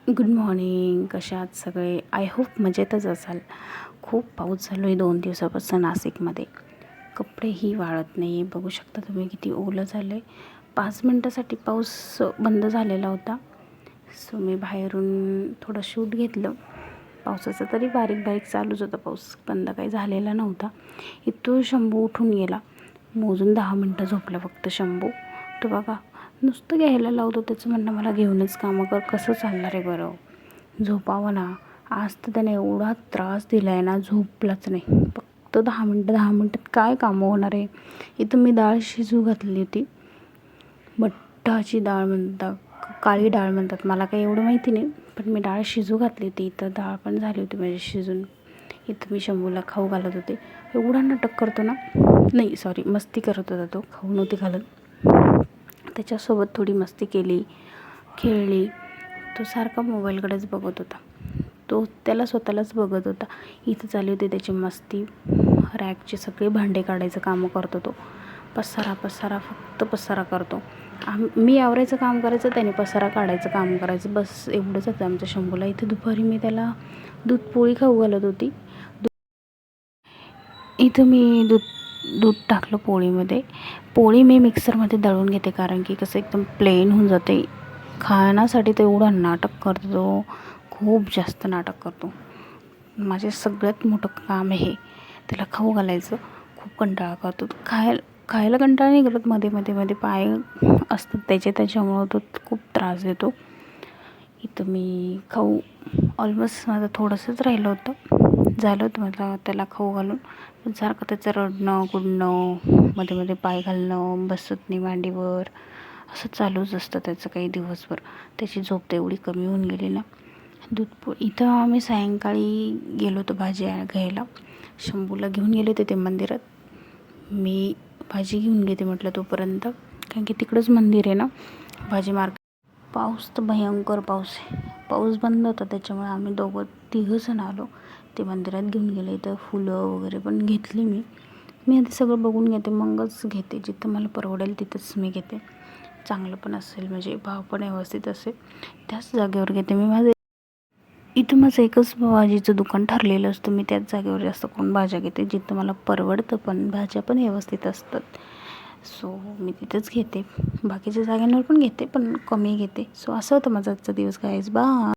Good morning. कशा आहात सगळे? आय होप मजेतच असाल. खूप पाऊस चालू आहे 2 दिवसापासून नाशिकमध्ये. कपडेही वाळत नाही आहे. बघू शकता तुम्ही किती ओलं झालं आहे. 5 मिनटासाठी पाऊस बंद झालेला होता. सो मी बाहेरून थोडं शूट घेतलं पावसाचं. तरी बारीक बारीक चालूच होता पाऊस, बंद काही झालेला नव्हता. इथून शंभू उठून गेला. मोजून 10 मिनटं झोपला फक्त शंभू. तो बघा नुसतं घ्यायला लावतो. त्याचं म्हणणं मला घेऊनच कामं कर. कसं चालणार आहे बरं? झोपावं ना. आज तर त्याने एवढा त्रास दिला आहे ना, झोपलाच नाही. फक्त 10 मिनटात काय कामं होणार आहे? इथं मी डाळ शिजू घातली होती. मठाची डाळ म्हणतात, काळी डाळ म्हणतात, मला काही एवढं माहिती नाही. पण मी डाळ शिजू घातली होती. इथं डाळ पण झाली होती माझी शिजून. इथं मी शंभूला खाऊ घालत होते. एवढा नाटक करतो ना, नाही सॉरी मस्ती करत होता तो, खाऊ नव्हती घालत. त्याच्यासोबत थोडी मस्ती केली, खेळली. तो सारखा मोबाईलकडेच बघत होता. तो त्याला स्वतःलाच बघत होता. इथं चालली होती त्याची मस्ती. रॅकचे सगळे भांडे काढायचं कामं करतो तो. पसारा फक्त पसारा करतो. मी आवरायचं काम करायचं, त्याने पसारा काढायचं काम करायचं. बस एवढंच होतं आमच्या शंभूला. इथे दुपारी मी त्याला दूध पोळी खाऊ घालत होती. इथं मी दूध टाकलं पोळीमध्ये. पोळी मी मिक्सरमध्ये दळून घेते, कारण की कसं एकदम प्लेन होऊन जाते. खाण्यासाठी तर एवढं नाटक करतो तो, खूप जास्त नाटक करतो. माझे सगळ्यात मोठं काम आहे त्याला खाऊ घालायचं. खूप कंटाळा करतो. खायला कंटाळा नाही करत. मध्ये पाय असतात त्याच्यामुळं तो खूप त्रास देतो. इथं मी खाऊ ऑलमोस्ट माझं थोडंसंच राहिलं होतं मला त्याला खाऊ घालून. पण सारखं त्याचं रडणं कुडणं, मध्ये पाय घालणं, बसत नाही मांडीवर, असं चालूच असतं त्याचं काही दिवसभर. त्याची झोप तर एवढी कमी होऊन गेली ना. इथं आम्ही सायंकाळी गेलो होतो भाजी घ्यायला. शंभूला घेऊन गेले होते ते मंदिरात. मी भाजी घेऊन घेते म्हटलं तोपर्यंत, कारण की तिकडंच मंदिर आहे ना भाजी मार्केट. पाऊस तर भयंकर पाऊस आहे. पाऊस बंद होता त्याच्यामुळे आम्ही तिघंजण आलो. ते मंदिरात घेऊन गेले. तर फुलं वगैरे पण घेतली मी आधी सगळं बघून घेते, मगच घेते. जिथं मला परवडेल तिथंच मी घेते. चांगलं पण असेल, म्हणजे भाव पण व्यवस्थित असेल, त्याच जागेवर घेते मी. इथं माझं एकच भाजीचं दुकान ठरलेलं असतं. मी त्याच जागेवर जास्त करून भाज्या घेते, जिथं मला परवडतं पण भाज्या पण व्यवस्थित असतात. सो मी तिथंच घेते. बाकीच्या जागांवर पण घेते, पण कमी घेते. सो असं होतं माझा आजचा दिवस गाईज. बाय.